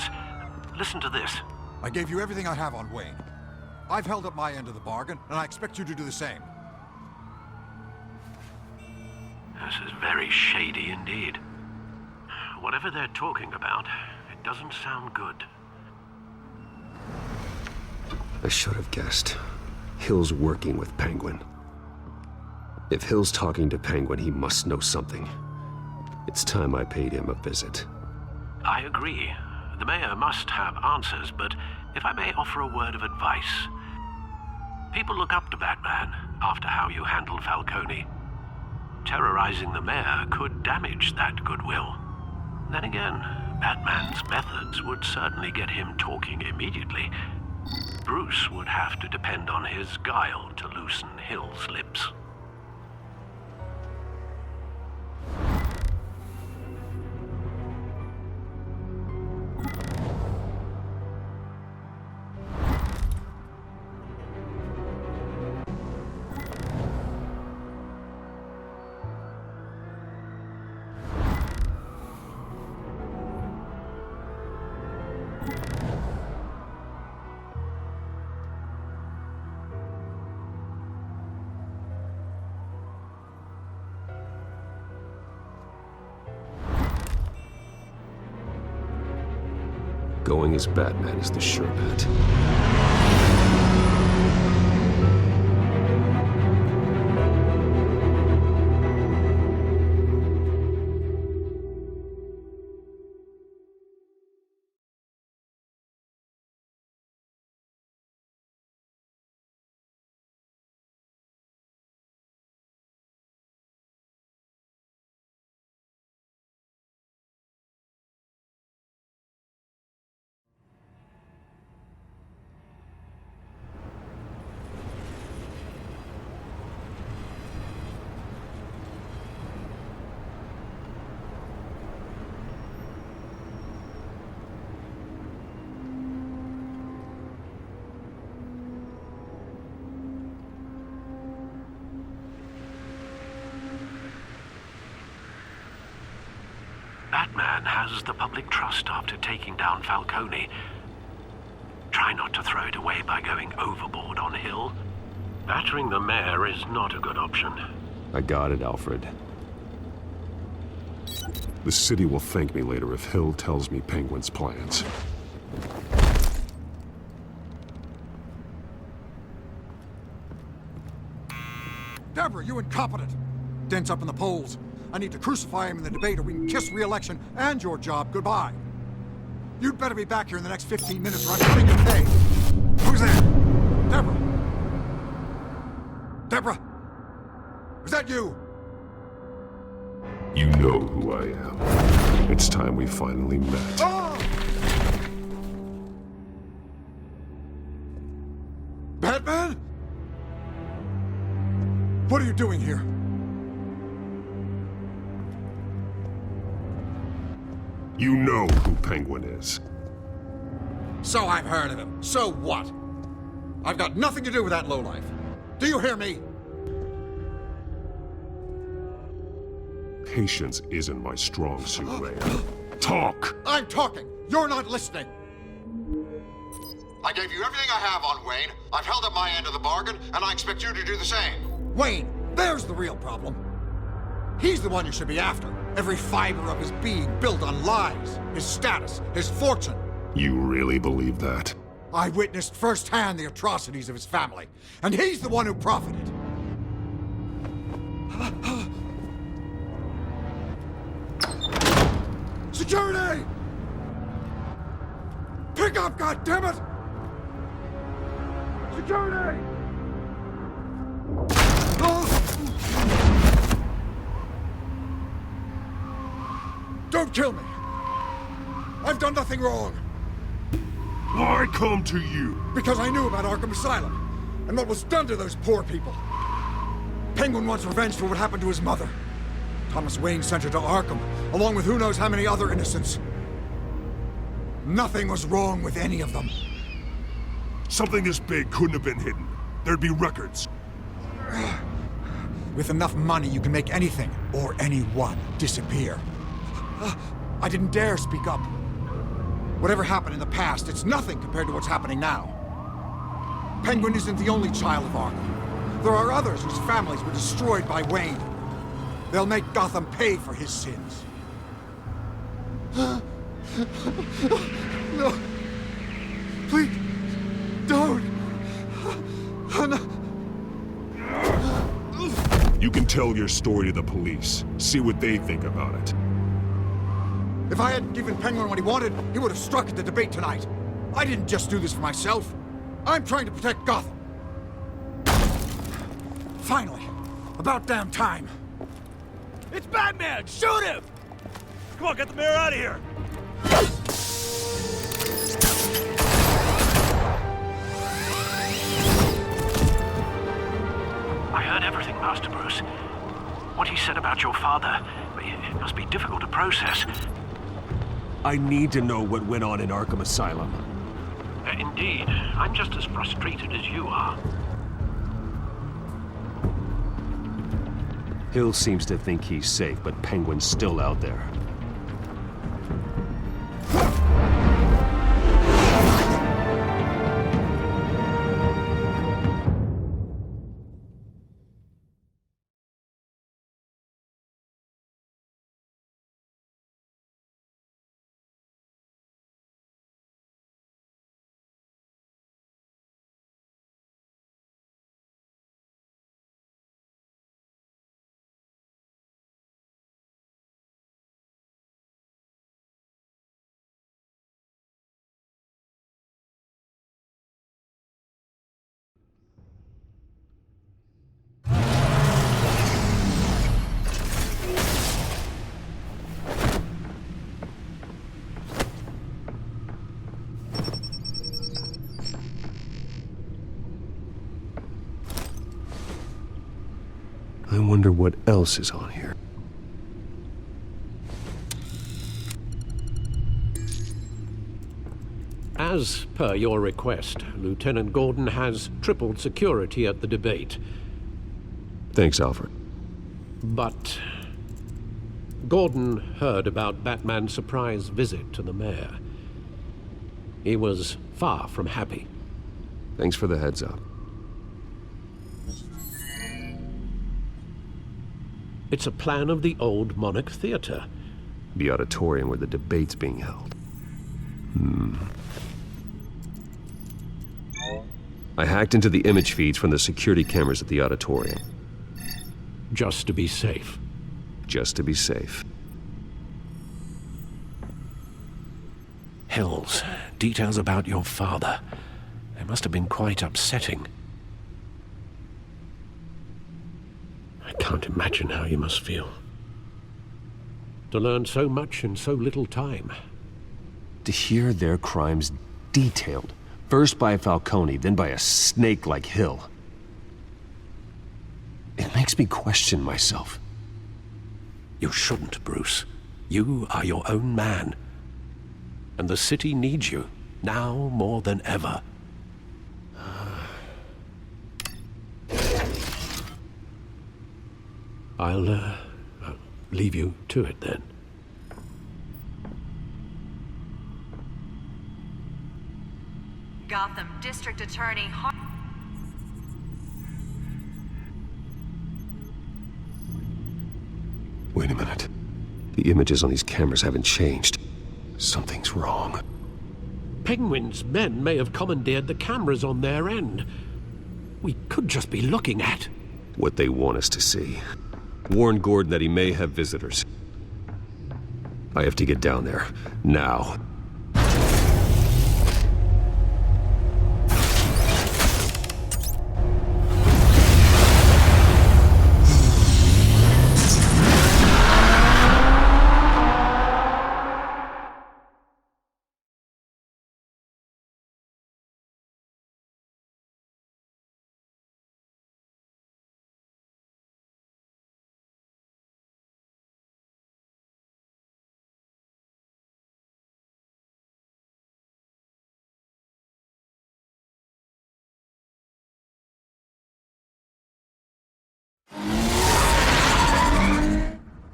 Listen to this. I gave you everything I have on Wayne. I've held up my end of the bargain, and I expect you to do the same. This is very shady indeed. Whatever they're talking about, it doesn't sound good. I should have guessed. Hill's working with Penguin. If Hill's talking to Penguin, he must know something. It's time I paid him a visit. I agree. The mayor must have answers, but if I may offer a word of advice. People look up to BatMan after how you handled Falcone. Terrorizing the mayor could damage that goodwill. Then again, BatMan's methods would certainly get him talking immediately. Bruce would have to depend on his guile to loosen Hill's lips. Going as BatMan is the sure bet. BatMan has the public trust after taking down Falcone. Try not to throw it away by going overboard on Hill. Battering the mayor is not a good option. I got it, Alfred. The city will thank me later if Hill tells me Penguin's plans. Deborah, you incompetent! Dent's up in the polls. I need to crucify him in the debate or we can kiss re-election and your job goodbye. You'd better be back here in the next 15 minutes or I'm cutting your pay. Who's there? Deborah? Deborah? Is that you? You know who I am. It's time we finally met. Oh! Ah! BatMan? What are you doing here? You know who Penguin is. So I've heard of him. So what? I've got nothing to do with that lowlife. Do you hear me? Patience isn't my strong suit, Ray. Talk! I'm talking! You're not listening! I gave you everything I have on Wayne. I've held up my end of the bargain, and I expect you to do the same. Wayne, there's the real problem. He's the one you should be after. Every fiber of his being built on lies, his status, his fortune. You really believe that? I witnessed firsthand the atrocities of his family, and he's the one who profited. Security! Pick up, goddammit! Security! Don't kill me! I've done nothing wrong! Why come to you? Because I knew about Arkham Asylum, and what was done to those poor people. Penguin wants revenge for what happened to his mother. Thomas Wayne sent her to Arkham, along with who knows how many other innocents. Nothing was wrong with any of them. Something this big couldn't have been hidden. There'd be records. With enough money, you can make anything, or anyone, disappear. I didn't dare speak up. Whatever happened in the past, it's nothing compared to what's happening now. Penguin isn't the only child of Arkham. There are others whose families were destroyed by Wayne. They'll make Gotham pay for his sins. No. Please, don't. No. You can tell your story to the police. See what they think about it. If I hadn't given Penguin what he wanted, he would have struck at the debate tonight. I didn't just do this for myself. I'm trying to protect Gotham. Finally. About damn time. It's Batman! Shoot him! Come on, get the mayor out of here! I heard everything, Master Bruce. What he said about your father, it must be difficult to process. I need to know what went on in Arkham Asylum. Indeed. I'm just as frustrated as you are. Hill seems to think he's safe, but Penguin's still out there. I wonder what else is on here. As per your request, Lieutenant Gordon has tripled security at the debate. Thanks, Alfred. But Gordon heard about BatMan's surprise visit to the mayor. He was far from happy. Thanks for the heads up. It's a plan of the old Monarch Theater. The auditorium where the debate's being held. I hacked into the image feeds from the security cameras at the auditorium. Just to be safe. Just to be safe. Hills, details about your father. They must have been quite upsetting. I can't imagine how you must feel. To learn so much in so little time. To hear their crimes detailed, first by Falcone, then by a snake like Hill. It makes me question myself. You shouldn't, Bruce. You are your own man. And the city needs you, now more than ever. I'll leave you to it then. Gotham District Attorney Wait a minute. The images on these cameras haven't changed. Something's wrong. Penguin's men may have commandeered the cameras on their end. We could just be looking at what they want us to see. Warn Gordon that he may have visitors. I have to get down there, now.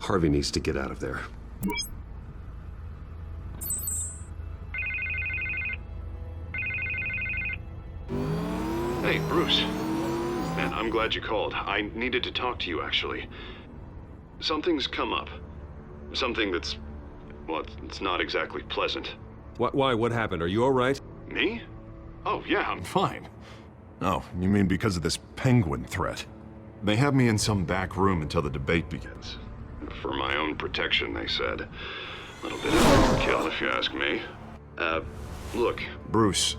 Harvey needs to get out of there. Hey, Bruce. Man, I'm glad you called. I needed to talk to you, actually. Something's come up. Something that's... well, it's not exactly pleasant. Why? What happened? Are you all right? Me? Oh, yeah, I'm fine. Oh, you mean because of this penguin threat? They have me in some back room until the debate begins. For my own protection, they said. A little bit of overkill, if you ask me. Look, Bruce,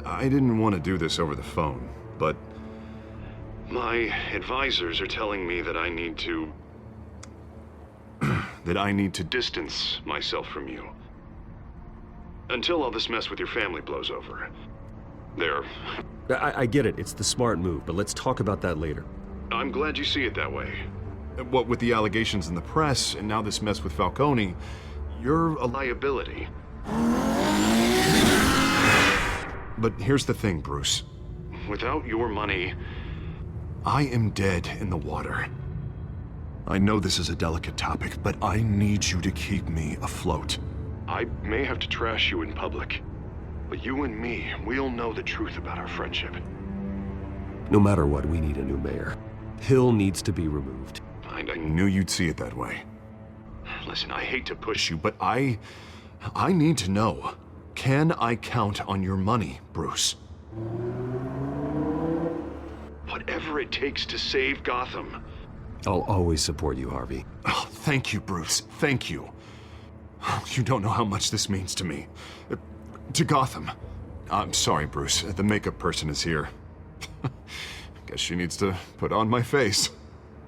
I didn't want to do this over the phone, but my advisors are telling me that I need to... that I need to distance myself from you. Until all this mess with your family blows over. I get it. It's the smart move, but let's talk about that later. I'm glad you see it that way. What with the allegations in the press, and now this mess with Falcone, you're a liability. But here's the thing, Bruce. Without your money, I am dead in the water. I know this is a delicate topic, but I need you to keep me afloat. I may have to trash you in public, but you and me, we'll know the truth about our friendship. No matter what, we need a new mayor. Hill needs to be removed. I knew you'd see it that way. Listen, I hate to push you, but I need to know. Can I count on your money, Bruce? Whatever it takes to save Gotham. I'll always support you, Harvey. Oh, thank you, Bruce. Thank you. You don't know how much this means to me. To Gotham. I'm sorry, Bruce. The makeup person is here. Guess she needs to put on my face.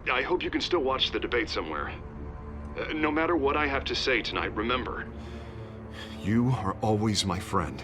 I hope you can still watch the debate somewhere. No matter what I have to say tonight, remember, you are always my friend.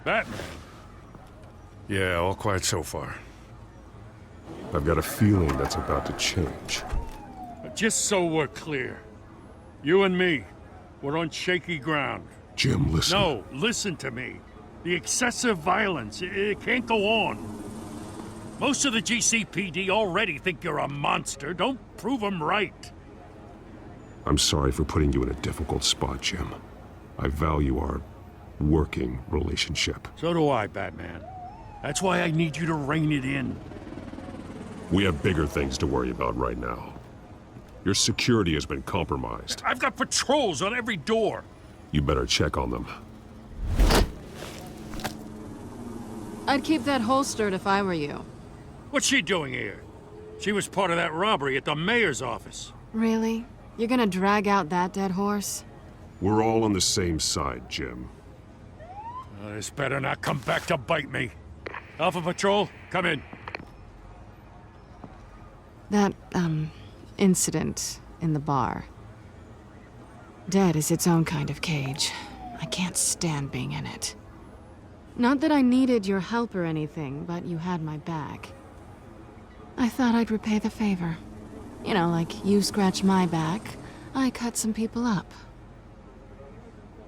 BatMan. Yeah, all quiet so far. I've got a feeling that's about to change. Just so we're clear, you and me, we're on shaky ground. Jim, listen. No, listen to me. The excessive violence, it can't go on. Most of the GCPD already think you're a monster. Don't prove them right. I'm sorry for putting you in a difficult spot, Jim. I value our working relationship. So do I, BatMan. That's why I need you to rein it in. We have bigger things to worry about right now. Your security has been compromised. I've got patrols on every door. You better check on them. I'd keep that holstered if I were you. What's she doing here? She was part of that robbery at the mayor's office. Really? You're gonna drag out that dead horse? We're all on the same side, Jim. This better not come back to bite me. Alpha Patrol, come in. That, incident in the bar. Dead is its own kind of cage. I can't stand being in it. Not that I needed your help or anything, but you had my back. I thought I'd repay the favor. You know, like you scratch my back, I cut some people up.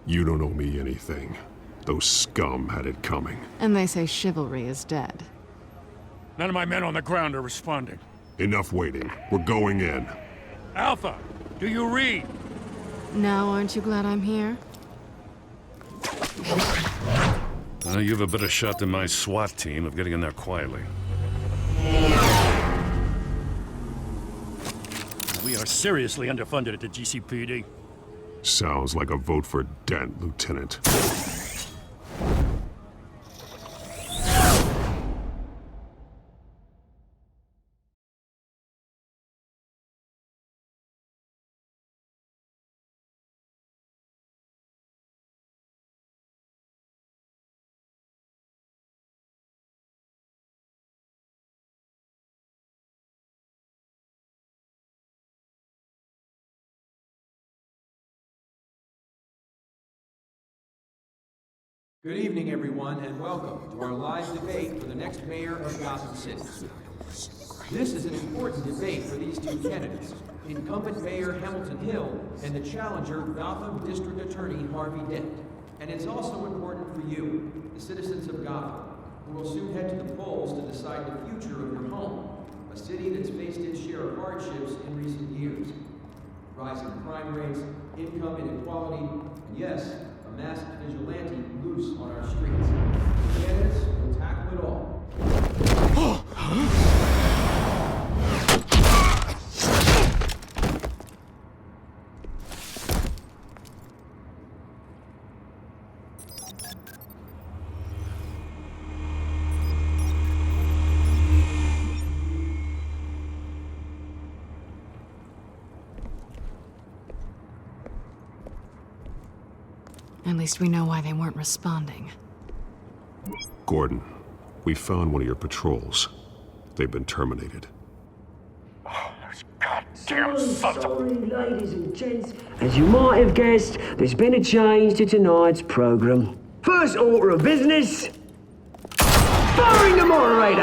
You don't owe me anything. Those scum had it coming. And they say chivalry is dead. None of my men on the ground are responding. Enough waiting. We're going in. Alpha, do you read? Now, aren't you glad I'm here? You have a better shot than my SWAT team of getting in there quietly. We are seriously underfunded at the GCPD. Sounds like a vote for Dent, Lieutenant. Good evening, everyone, and welcome to our live debate for the next mayor of Gotham City. This is an important debate for these two candidates, incumbent Mayor Hamilton Hill and the challenger Gotham District Attorney Harvey Dent. And it's also important for you, the citizens of Gotham, who will soon head to the polls to decide the future of your home, a city that's faced its share of hardships in recent years. Rising crime rates, income inequality, and yes, a masked vigilante loose on our streets. The candidates will tackle it all. At least we know why they weren't responding. Gordon, we found one of your patrols. They've been terminated. Damn sorry, ladies and gents. As you might have guessed, there's been a change to tonight's program. First order of business, firing the moderator.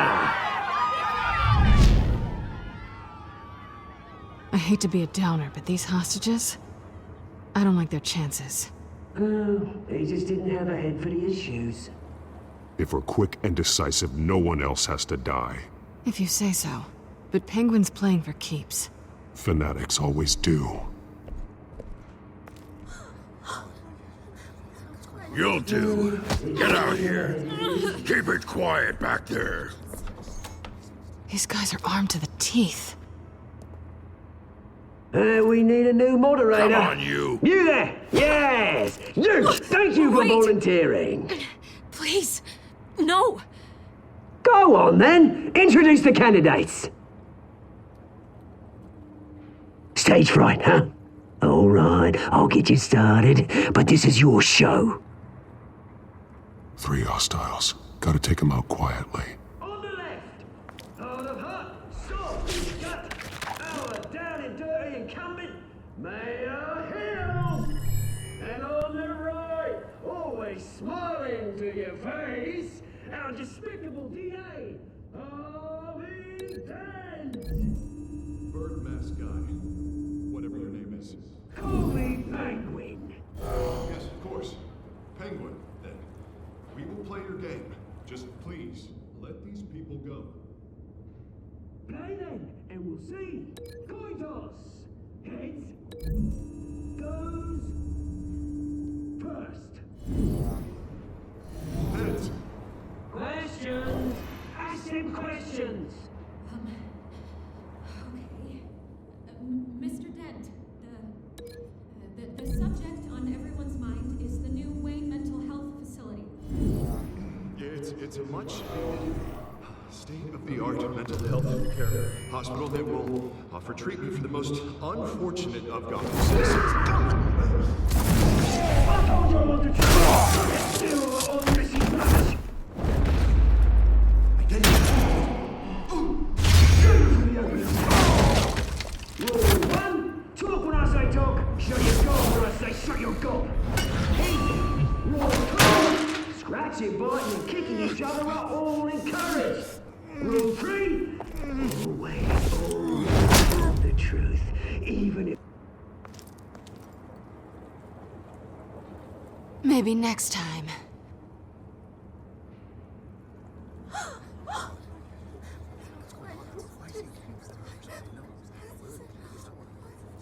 I hate to be a downer, but these hostages, I don't like their chances. Oh, they just didn't have a head for the issues. If we're quick and decisive, no one else has to die. If you say so. But Penguin's playing for keeps. Fanatics always do. You'll do. Get out here. Keep it quiet back there. These guys are armed to the teeth. We need a new moderator. Come on, you. You there? Yes. You. Thank you for volunteering. Please. No. Go on, then. Introduce the candidates. Stage fright, huh? All right, I'll get you started, but this is your show. 3 hostiles. Gotta take them out quietly. On the left, out of hut, soft, gut, our down and dirty incumbent, Mayor Hill. And on the right, always smiling to your face, our despicable DA, Harvey Dent. Bird mask guy. Whatever your name is. Call me Penguin. Yes, of course. Penguin, then. We will play your game. Just please, let these people go. Play then, and we'll see. Coin toss. Heads goes first. Heads. Questions. Ask him questions. Okay. Mr. Dent, the subject on everyone's mind is the new Wayne Mental Health Facility. It's a much state-of-the-art mental health care hospital that will offer treatment for the most unfortunate of Gotham citizens. I told you I wanted to try on Missy Flash. Rule 1, talk when I say talk, shut your gob when I say shut your gob. Rule 2, scratching, biting and kicking each other are all encouraged. Rule 3, always tell the truth, even if... Maybe next time.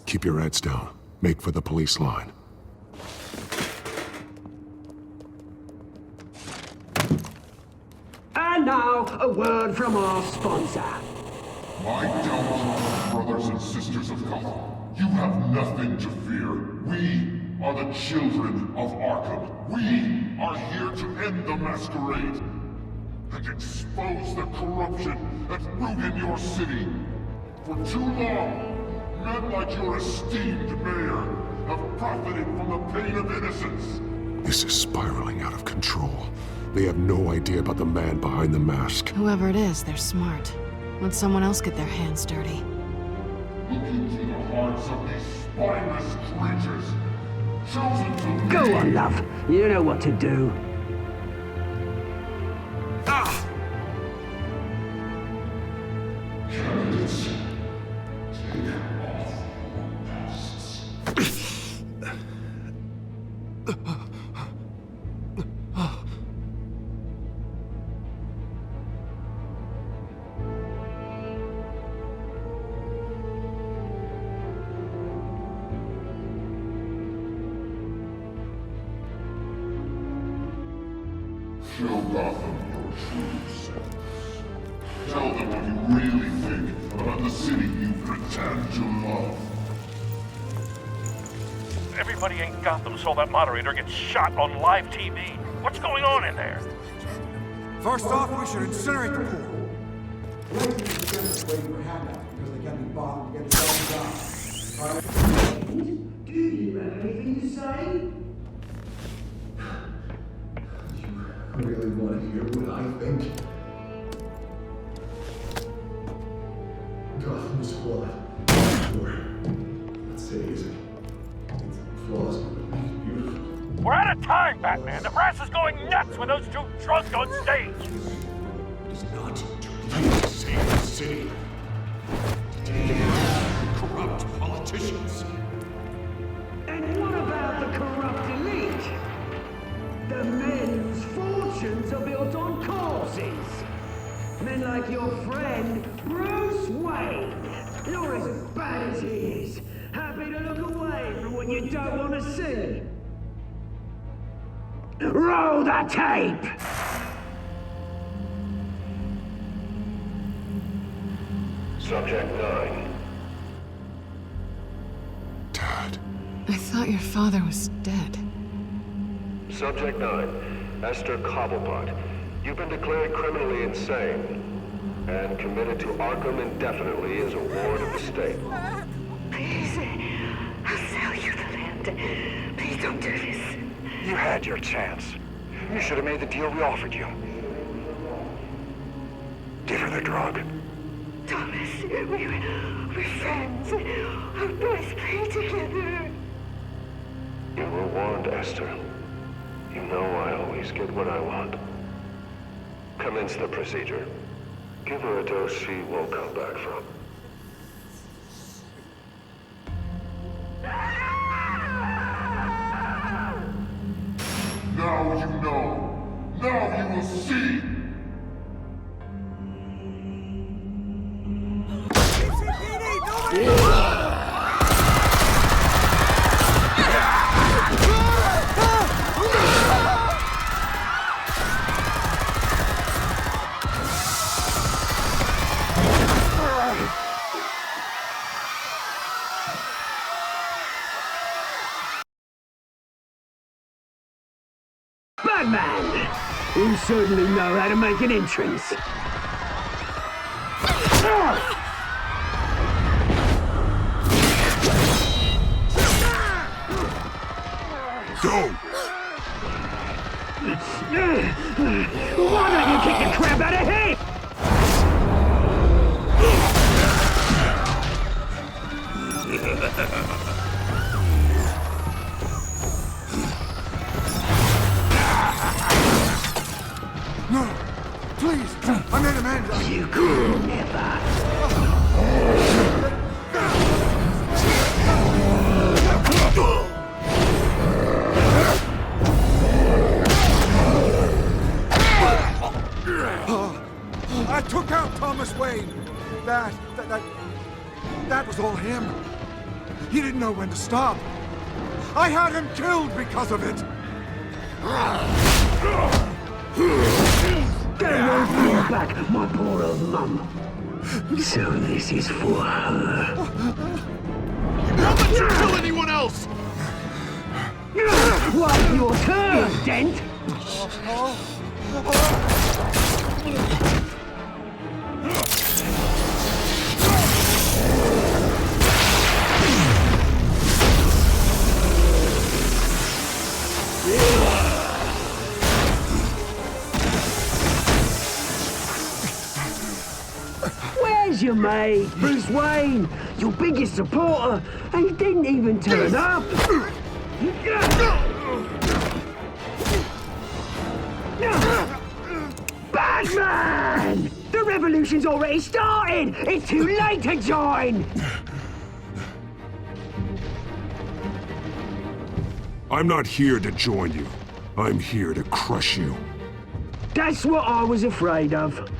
Keep your heads down. Make for the police line. And now, a word from our sponsor. My downtrodden brothers and sisters of Gotham, you have nothing to fear. We are the children of Arkham. We are here to end the masquerade and expose the corruption that ruined your city. For too long, men like your esteemed mayor have profited from the pain of innocence. This is spiraling out of control. They have no idea about the man behind the mask. Whoever it is, they're smart. Let someone else get their hands dirty. Look into the hearts of these spineless creatures, chosen to Go on, love. You know what to do. Candidates, take off your masks. Show Gotham your true selves. Tell them what you really think about the city you pretend to love. Everybody in Gotham saw that moderator get shot on live TV. What's going on in there? First off, we should incinerate the pool. Waiting for handouts because they can't be bothered to get it all done. Do you have anything to say? I really want to hear what I think. Gotham's flawed. Or, let's say, is it? It's flaws, but it's beautiful. We're out of time, Batman. The brass is going nuts with those two drunks on stage. It is not too late to save the city. To take out corrupt politicians. And what about the corrupt elite? The men whose fortunes are built on corpses. Men like your friend, Bruce Wayne. You're as bad as he is. Happy to look away from what you don't want to see. Roll the tape! Subject 9. Dad. I thought your father was dead. Subject 9. Esther Cobblepot. You've been declared criminally insane and committed to Arkham indefinitely as a ward of the state. Please, I'll sell you the land. Please don't do this. You had your chance. You should have made the deal we offered you. Give her the drug. Thomas, we're friends. Our boys play together. You were warned, Esther. You know I always get what I want. Commence the procedure. Give her a dose she won't come back from. Now you know. Now you will see. BatMan! You certainly know how to make an entrance. Go! Why don't you kick the crap out of him? No! Please! I made Amanda! You could never. I took out Thomas Wayne. That was all him. He didn't know when to stop. I had him killed because of it. Get away from your back, my poor old mum. So this is for her. Don't let you kill anyone else! Well, your turn, Dent. Where's your mate, Bruce Wayne? Your biggest supporter, and he didn't even turn up. BatMan! The revolution's already started! It's too late to join! I'm not here to join you. I'm here to crush you. That's what I was afraid of.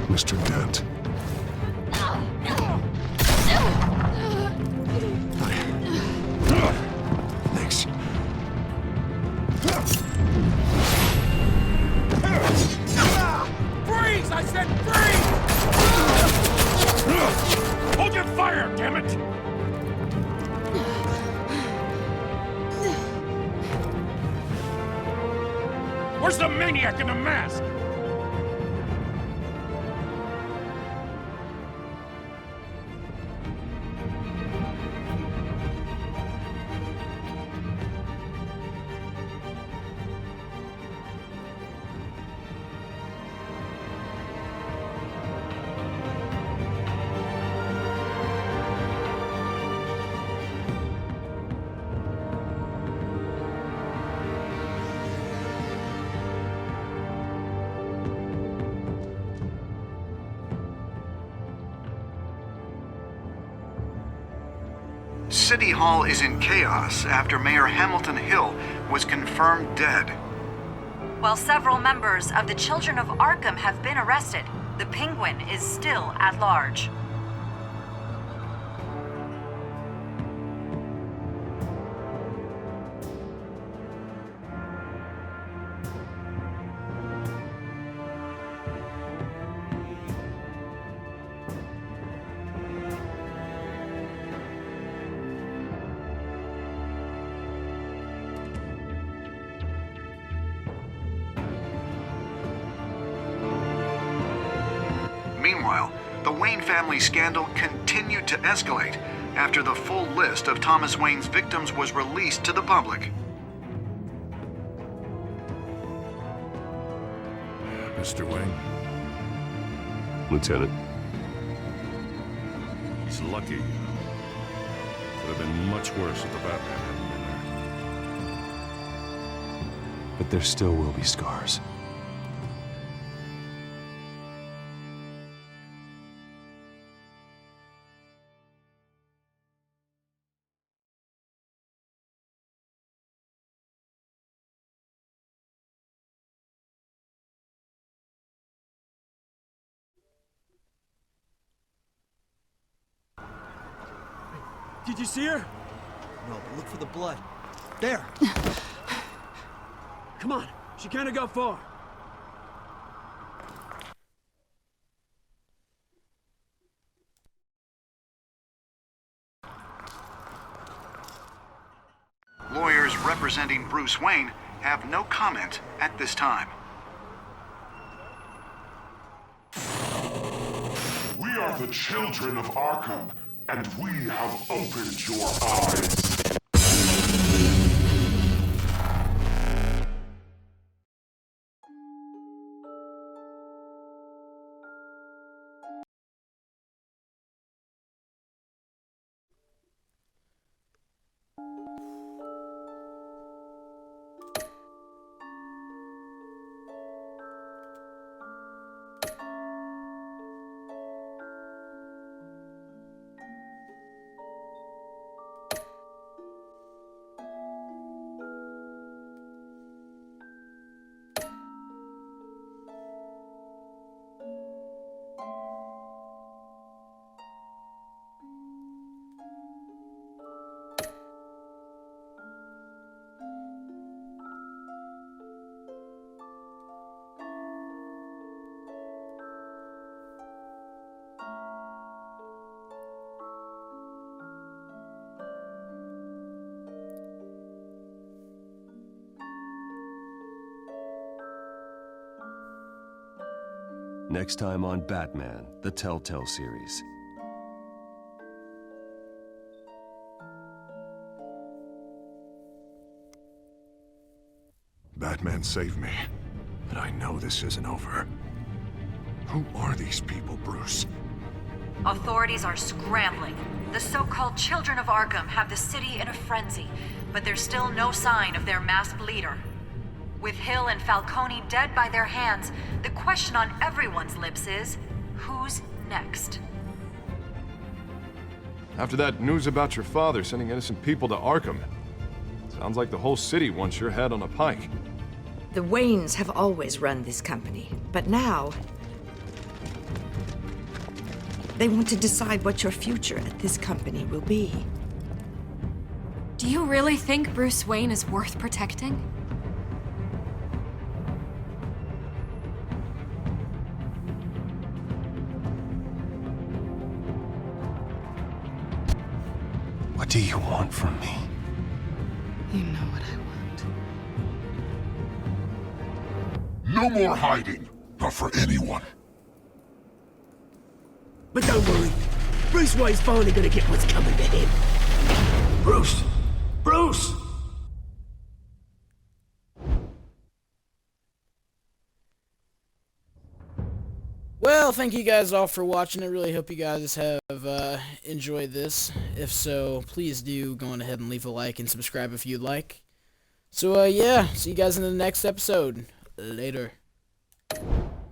Mr. Dent. Thanks. Freeze! I said freeze! Hold your fire, damn it! Where's the maniac in the mask? City Hall is in chaos after Mayor Hamilton Hill was confirmed dead. While several members of the Children of Arkham have been arrested, the Penguin is still at large. Meanwhile, the Wayne family scandal continued to escalate after the full list of Thomas Wayne's victims was released to the public. Mr. Wayne. Lieutenant. He's lucky. Could have been much worse if the Batman hadn't been there. But there still will be scars. Did you see her? No, but look for the blood. There! Come on, she can't have got far. Lawyers representing Bruce Wayne have no comment at this time. We are the children of Arkham, and we have opened your eyes. Next time on BatMan, the TellTale series. Batman saved me, but I know this isn't over. Who are these people, Bruce? Authorities are scrambling. The so-called Children of Arkham have the city in a frenzy, but there's still no sign of their masked leader. With Hill and Falcone dead by their hands, the question on everyone's lips is, who's next? After that news about your father sending innocent people to Arkham, sounds like the whole city wants your head on a pike. The Waynes have always run this company, but now they want to decide what your future at this company will be. Do you really think Bruce Wayne is worth protecting? What do you want from me? You know what I want. No more hiding, not for anyone. But don't worry, Bruce Wayne's finally gonna get what's coming to him. Bruce! Bruce! Well, thank you guys all for watching. I really hope you guys have enjoyed this. If so, please do go on ahead and leave a like and subscribe if you'd like. So, yeah, see you guys in the next episode. Later.